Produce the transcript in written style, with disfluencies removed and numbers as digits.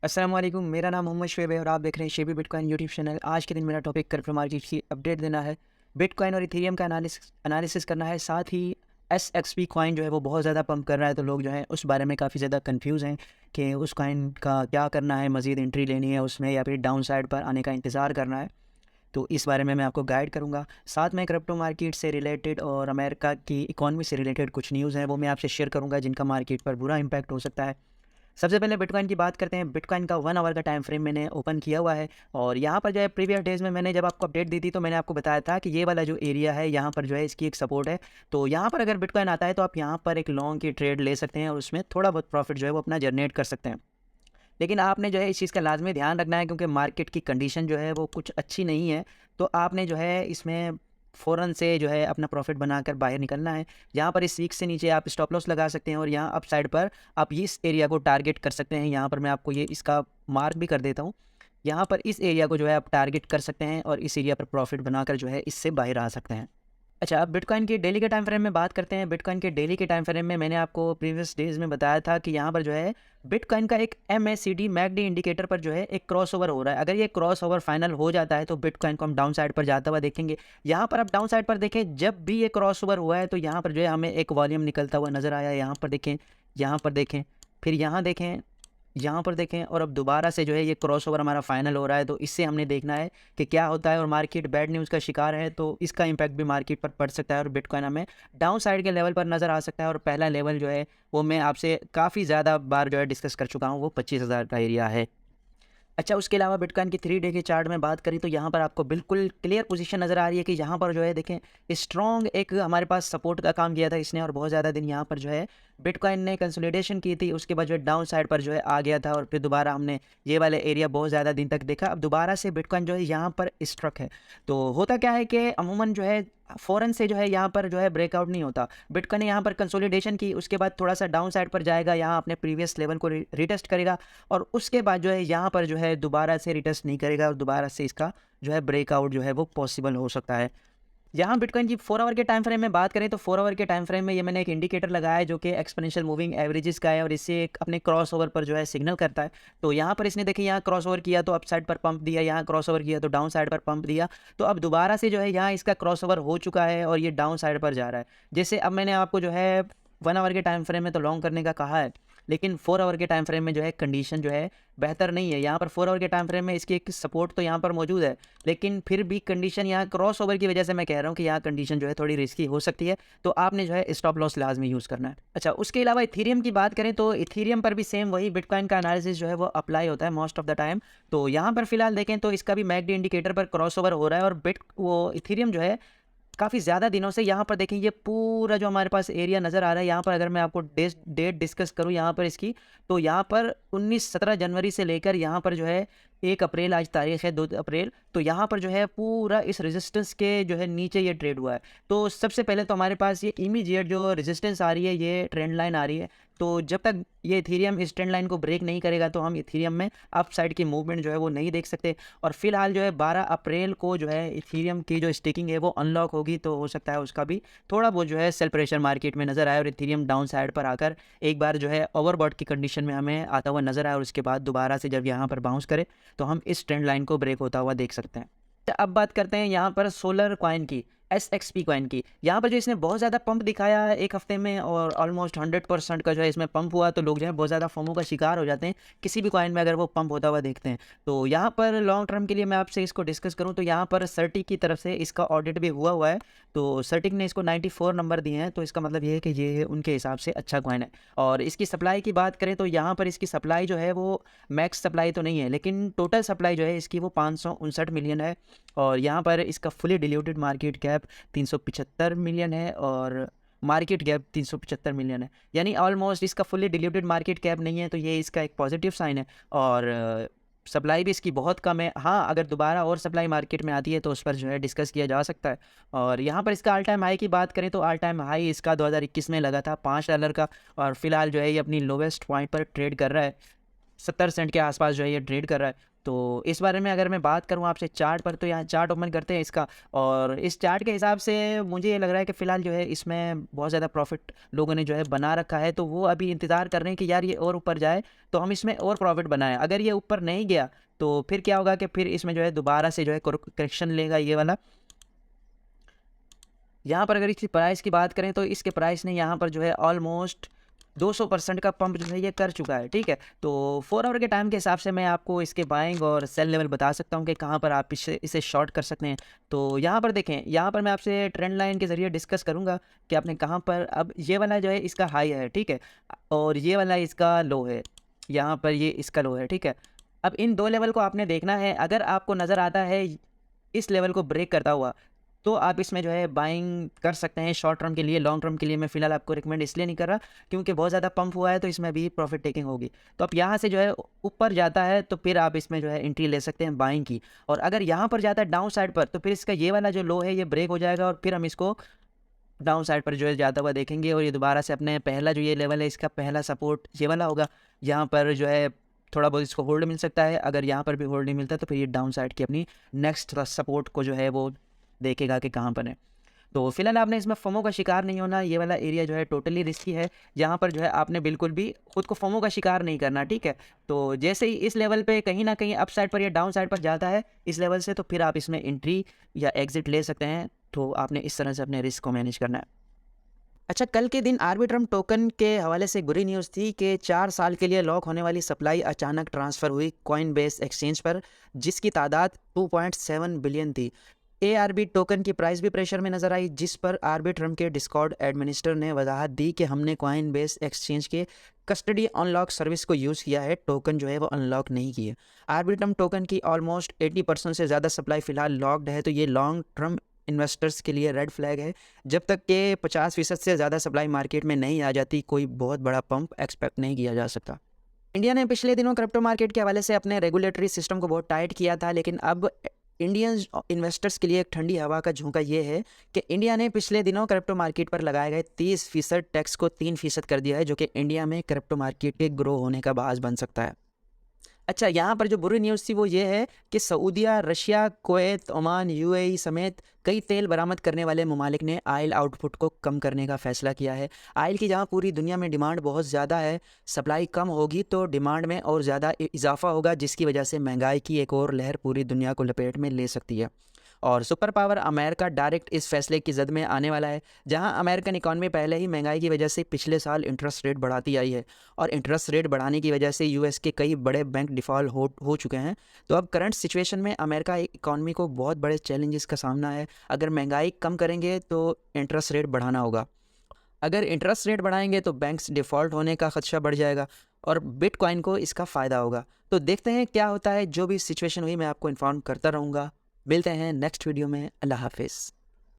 अस्सलाम वालेकुम, मेरा नाम मोहम्मद शुएब है और आप देख रहे हैं शेबी बिटकॉइन यूट्यूब चैनल। आज के दिन मेरा टॉपिक क्रिप्टो मार्केट की अपडेट देना है, बिटकॉइन और इथेरियम का एनालिसिस करना है। साथ ही एसएक्सपी कॉइन जो है वो बहुत ज़्यादा पंप कर रहा है, तो लोग जो है उस बारे में काफ़ी ज़्यादा कंफ्यूज हैं कि उस कॉइन का क्या करना है, मज़ीद एंट्री लेनी है उसमें या फिर डाउन साइड पर आने का इंतज़ार करना है। तो इस बारे में मैं आपको गाइड करूँगा। साथ में क्रिप्टो मार्केट से रिलेटेड और अमेरिका की इकॉनमी से रिलेटेड कुछ न्यूज़ हैं, वो मैं आपसे शेयर करूँगा जिनका मार्केट पर बुरा इम्पैक्ट हो सकता है। सबसे पहले बिटकॉइन की बात करते हैं। बिटकॉइन का 1 आवर का टाइम फ्रेम मैंने ओपन किया हुआ है और यहाँ पर जो है प्रीवियस डेज़ में मैंने जब आपको अपडेट दी थी तो मैंने आपको बताया था कि ये वाला जो एरिया है यहाँ पर जो है इसकी एक सपोर्ट है। तो यहाँ पर अगर बिटकॉइन आता है तो आप यहाँ पर एक लॉन्ग की ट्रेड ले सकते हैं और उसमें थोड़ा बहुत प्रॉफिट जो है वो अपना जनरेट कर सकते हैं। लेकिन आपने जो है इस चीज़ का लाजमी ध्यान रखना है क्योंकि मार्केट की कंडीशन जो है वो कुछ अच्छी नहीं है। तो आपने जो है इसमें फ़ौरन से जो है अपना प्रॉफिट बनाकर बाहर निकलना है। यहाँ पर इस वीक से नीचे आप स्टॉप लॉस लगा सकते हैं और यहाँ अप साइड पर आप इस एरिया को टारगेट कर सकते हैं। यहाँ पर मैं आपको ये इसका मार्क भी कर देता हूँ। यहाँ पर इस एरिया को जो है आप टारगेट कर सकते हैं और इस एरिया पर प्रॉफिट बनाकर जो है इससे बाहर आ सकते हैं। अच्छा, अब बिटकॉइन की डेली के टाइम फ्रेम में बात करते हैं। बिटकॉइन के डेली के टाइम फ्रेम में मैंने आपको प्रीवियस डेज़ में बताया था कि यहाँ पर जो है बिटकॉइन का एक एमएसीडी मैकडी इंडिकेटर पर जो है एक क्रॉसओवर हो रहा है। अगर ये क्रॉसओवर फाइनल हो जाता है तो बिटकॉइन को हम डाउन साइड पर जाता हुआ देखेंगे। यहाँ पर आप डाउन साइड पर देखें, जब भी ये क्रॉसओवर हुआ है तो यहाँ पर जो है हमें एक वॉल्यूम निकलता हुआ नज़र आया। यहाँ पर देखें, यहाँ पर देखें, फिर यहाँ देखें, यहाँ पर देखें और अब दोबारा से जो है ये क्रॉसओवर हमारा फाइनल हो रहा है। तो इससे हमने देखना है कि क्या होता है और मार्केट बैड न्यूज़ का शिकार है तो इसका इम्पैक्ट भी मार्केट पर पड़ सकता है और बिटकॉइन हमें डाउन साइड के लेवल पर नज़र आ सकता है। और पहला लेवल जो है वो मैं आपसे काफ़ी ज़्यादा बार जो है डिस्कस कर चुका हूँ, वो 25,000 का एरिया है। अच्छा, उसके अलावा बिटकॉइन की 3 डे के चार्ट में बात करें तो यहाँ पर आपको बिल्कुल क्लियर पोजीशन नज़र आ रही है कि यहाँ पर जो है देखें स्ट्रॉन्ग एक हमारे पास सपोर्ट का काम किया था इसने और बहुत ज़्यादा दिन यहाँ पर जो है बिटकॉइन ने कंसोलिडेशन की थी। उसके बाद जो है डाउन साइड पर जो है आ गया था और फिर दोबारा हमने ये वाले एरिया बहुत ज़्यादा दिन तक देखा। अब दोबारा से बिटकॉइन जो है यहाँ पर स्ट्रक है। तो होता क्या है कि अमूमन जो है फ़ौरन से जो है यहाँ पर जो है ब्रेकआउट नहीं होता। बिटकॉइन ने यहाँ पर कंसोलिडेशन की, उसके बाद थोड़ा सा डाउन साइड पर जाएगा, यहाँ अपने प्रीवियस लेवल को रिटेस्ट करेगा और उसके बाद जो है यहाँ पर जो है दोबारा से रिटेस्ट नहीं करेगा और दोबारा से इसका जो है ब्रेकआउट जो है वो पॉसिबल हो सकता है। यहाँ बिटकॉइन की 4 आवर के टाइम फ्रेम में बात करें तो 4 आवर के टाइम फ्रेम में ये मैंने एक इंडिकेटर लगाया है जो कि एक्सपोनेंशियल मूविंग एवरेजेस का है और इससे एक अपने क्रॉस ओवर पर जो है सिग्नल करता है। तो यहाँ पर इसने देखिए यहाँ क्रॉस ओवर किया तो अप साइड पर पंप दिया, यहाँ क्रॉस ओवर किया तो डाउन साइड पर पंप दिया। तो अब दोबारा से जो है यहाँ इसका क्रॉस ओवर हो चुका है और ये डाउन साइड पर जा रहा है। जैसे अब मैंने आपको जो है 1 आवर के टाइम फ्रेम में तो लॉन्ग करने का कहा है, लेकिन 4 आवर के टाइम फ्रेम में जो है कंडीशन जो है बेहतर नहीं है। यहाँ पर 4 आवर के टाइम फ्रेम में इसकी एक सपोर्ट तो यहाँ पर मौजूद है, लेकिन फिर भी कंडीशन यहाँ क्रॉस ओवर की वजह से मैं कह रहा हूँ कि यहाँ कंडीशन जो है थोड़ी रिस्की हो सकती है। तो आपने जो है स्टॉप लॉस लाजमी यूज़ करना है। अच्छा, उसके अलावा इथीरियम की बात करें तो इथीरियम पर भी सेम वही बिटकॉइन का एनालिसिस जो है वो अप्लाई होता है मोस्ट ऑफ द टाइम। तो यहाँ पर फिलहाल देखें तो इसका भी मैकडी इंडिकेटर पर क्रॉस ओवर हो रहा है और इथीरियम जो है काफ़ी ज़्यादा दिनों से यहाँ पर देखें, ये पूरा जो हमारे पास एरिया नज़र आ रहा है, यहाँ पर अगर मैं आपको डेट डिस्कस करूँ यहाँ पर इसकी, तो यहाँ पर 19-17 जनवरी से लेकर यहाँ पर जो है 1 अप्रैल, आज तारीख है 2 अप्रैल, तो यहाँ पर जो है पूरा इस रेजिस्टेंस के जो है नीचे ये ट्रेड हुआ है। तो सबसे पहले तो हमारे पास ये इमीडिएट जो रेजिस्टेंस आ रही है, ये ट्रेंड लाइन आ रही है। तो जब तक ये इथेरियम इस ट्रेंड लाइन को ब्रेक नहीं करेगा तो हम इथेरियम में अप साइड की मूवमेंट जो है वो नहीं देख सकते। और फिलहाल जो है 12 अप्रैल को जो है इथेरियम की जो स्टेकिंग है वो अनलॉक होगी, तो हो सकता है उसका भी थोड़ा बहुत जो है सेल प्रेशर मार्केट में नज़र आए और इथेरियम डाउन साइड पर आकर एक बार जो है ओवरबॉट की कंडीशन में हमें आता हुआ नज़र आए और उसके बाद दोबारा से जब यहाँ पर बाउंस करे तो हम इस ट्रेंड लाइन को ब्रेक होता हुआ देख सकते हैं। अब बात करते हैं यहाँ पर सोलर कॉइन की, एसएक्सपी कॉइन की। यहाँ पर जो इसने बहुत ज़्यादा पंप दिखाया है एक हफ्ते में और ऑलमोस्ट 100% का जो है इसमें पंप हुआ, तो लोग जो है बहुत ज़्यादा फोमो का शिकार हो जाते हैं किसी भी कॉइन में अगर वो पंप होता हुआ देखते हैं। तो यहाँ पर लॉन्ग टर्म के लिए मैं आपसे इसको डिस्कस करूँ तो यहाँ पर सर्टिक की तरफ से इसका ऑडिट भी हुआ है। तो सर्टिक ने इसको 94 नंबर दिए हैं, तो इसका मतलब ये है कि ये उनके हिसाब से अच्छा कॉइन है। और इसकी सप्लाई की बात करें तो यहाँ पर इसकी सप्लाई जो है वो मैक्स सप्लाई तो नहीं है, लेकिन टोटल सप्लाई जो है इसकी वो 559 मिलियन है। और यहाँ पर इसका fully diluted market cap 375 million है और मार्केट कैप 375 मिलियन है, यानी ऑलमोस्ट इसका फुली डिल्यूटेड मार्केट कैप नहीं है, तो ये इसका एक पॉजिटिव साइन है। और सप्लाई भी इसकी बहुत कम है। हाँ, अगर दोबारा और सप्लाई मार्केट में आती है तो उस पर जो है डिस्कस किया जा सकता है। और यहाँ पर इसका ऑल टाइम हाई की बात करें तो ऑल टाइम हाई इसका 2021 में लगा था $5 का और फिलहाल जो है ये अपनी लोवेस्ट पॉइंट पर ट्रेड कर रहा है, 70 सेंट के आसपास जो है ये ट्रेड कर रहा है। तो इस बारे में अगर मैं बात करूँ आपसे चार्ट पर, तो यहाँ चार्ट ओपन करते हैं इसका, और इस चार्ट के हिसाब से मुझे ये लग रहा है कि फ़िलहाल जो है इसमें बहुत ज़्यादा प्रॉफिट लोगों ने जो है बना रखा है। तो वो अभी इंतज़ार कर रहे हैं कि यार ये और ऊपर जाए तो हम इसमें और प्रॉफिट बनाएँ। अगर ये ऊपर नहीं गया तो फिर क्या होगा कि फिर इसमें जो है दोबारा से जो है करेक्शन लेगा ये वाला। यहाँ पर अगर इसकी प्राइस की बात करें तो इसके प्राइस ने यहाँ पर जो है ऑलमोस्ट 200% का पंप जो है ये कर चुका है, ठीक है। तो 4 आवर के टाइम के हिसाब से मैं आपको इसके बाइंग और सेल लेवल बता सकता हूँ कि कहाँ पर आप इसे शॉर्ट कर सकते हैं। तो यहाँ पर देखें, यहाँ पर मैं आपसे ट्रेंड लाइन के ज़रिए डिस्कस करूँगा कि आपने कहाँ पर, अब ये वाला जो है इसका हाई है, ठीक है, और ये वाला इसका लो है, यहाँ पर ये इसका लो है, ठीक है। अब इन 2 लेवल को आपने देखना है, अगर आपको नज़र आता है इस लेवल को ब्रेक करता हुआ तो आप इसमें जो है बाइंग कर सकते हैं शॉर्ट टर्म के लिए। लॉन्ग टर्म के लिए मैं फ़िलहाल आपको रिकमेंड इसलिए नहीं कर रहा क्योंकि बहुत ज़्यादा पंप हुआ है, तो इसमें भी प्रॉफिट टेकिंग होगी। तो आप यहाँ से जो है ऊपर जाता है तो फिर आप इसमें जो है एंट्री ले सकते हैं बाइंग की, और अगर यहाँ पर जाता है डाउन साइड पर तो फिर इसका ये वाला जो लो है ये ब्रेक हो जाएगा और फिर हम इसको डाउन साइड पर जो है जाता हुआ देखेंगे, और ये दोबारा से अपने पहला जो ये लेवल है इसका पहला सपोर्ट ये वाला होगा। यहाँ पर जो है थोड़ा बहुत इसको होल्ड मिल सकता है, अगर यहाँ पर भी होल्ड नहीं मिलता तो फिर ये डाउन साइड की अपनी नेक्स्ट सपोर्ट को जो है वो देखेगा कि कहाँ पर है। तो फिलहाल आपने इसमें फोमो का शिकार नहीं होना, ये वाला एरिया जो है टोटली रिस्की है, यहाँ पर जो है आपने बिल्कुल भी खुद को फोमो का शिकार नहीं करना, ठीक है। तो जैसे ही इस लेवल पे कहीं ना कहीं अप साइड पर या डाउन साइड पर जाता है इस लेवल से, तो फिर आप इसमें एंट्री या एग्जिट ले सकते हैं। तो आपने इस तरह से अपने रिस्क को मैनेज करना है। अच्छा, कल के दिन आर्बिट्रम टोकन के हवाले से एक बुरी न्यूज़ थी कि 4 साल के लिए लॉक होने वाली सप्लाई अचानक ट्रांसफ़र हुई कॉइनबेस एक्सचेंज पर, जिसकी तादाद 2.7 बिलियन थी। एआरबी टोकन की प्राइस भी प्रेशर में नजर आई, जिस पर आर्बिट्रम के डिस्कॉर्ड एडमिनिस्टर ने वजाहत दी कि हमने कॉइनबेस एक्सचेंज के कस्टडी अनलॉक सर्विस को यूज़ किया है, टोकन जो है वो अनलॉक नहीं किए। आर्बिट्रम टोकन की ऑलमोस्ट 80% से ज़्यादा सप्लाई फ़िलहाल लॉक्ड है, तो ये लॉन्ग टर्म इन्वेस्टर्स के लिए रेड फ्लैग है। जब तक के 50% से ज़्यादा सप्लाई मार्केट में नहीं आ जाती, कोई बहुत बड़ा पंप एक्सपेक्ट नहीं किया जा सकता। इंडिया ने पिछले दिनों क्रिप्टो मार्केट के हवाले से अपने रेगुलेटरी सिस्टम को बहुत टाइट किया था, लेकिन अब इंडियन इन्वेस्टर्स के लिए एक ठंडी हवा का झोंका ये है कि इंडिया ने पिछले दिनों क्रिप्टो मार्केट पर लगाए गए 30% टैक्स को 3% कर दिया है, जो कि इंडिया में क्रिप्टो मार्केट के ग्रो होने का बायस बन सकता है। अच्छा, यहाँ पर जो बुरी न्यूज़ थी वो ये है कि सऊदीया, रशिया, कुवैत, ओमान, यूएई समेत कई तेल बरामद करने वाले ममालिक ने आयल आउटपुट को कम करने का फैसला किया है। आयल की जहाँ पूरी दुनिया में डिमांड बहुत ज़्यादा है, सप्लाई कम होगी तो डिमांड में और ज़्यादा इजाफा होगा, जिसकी वजह से महंगाई की एक और लहर पूरी दुनिया को लपेट में ले सकती है। और सुपर पावर अमेरिका डायरेक्ट इस फैसले की जद में आने वाला है, जहां अमेरिकन इकॉनमी पहले ही महंगाई की वजह से पिछले साल इंटरेस्ट रेट बढ़ाती आई है, और इंटरेस्ट रेट बढ़ाने की वजह से यूएस के कई बड़े बैंक डिफ़ॉल्ट हो चुके हैं। तो अब करंट सिचुएशन में अमेरिका इकॉनमी को बहुत बड़े चैलेंजेस का सामना है। अगर महंगाई कम करेंगे तो इंटरेस्ट रेट बढ़ाना होगा, अगर इंटरेस्ट रेट बढ़ाएंगे तो बैंक्स डिफ़ॉल्ट होने का खदशा बढ़ जाएगा, और बिटकॉइन को इसका फ़ायदा होगा। तो देखते हैं क्या होता है, जो भी सिचुएशन हुई मैं आपको इन्फॉर्म करता रहूँगा। मिलते हैं नेक्स्ट वीडियो में। अल्लाह हाफिज़।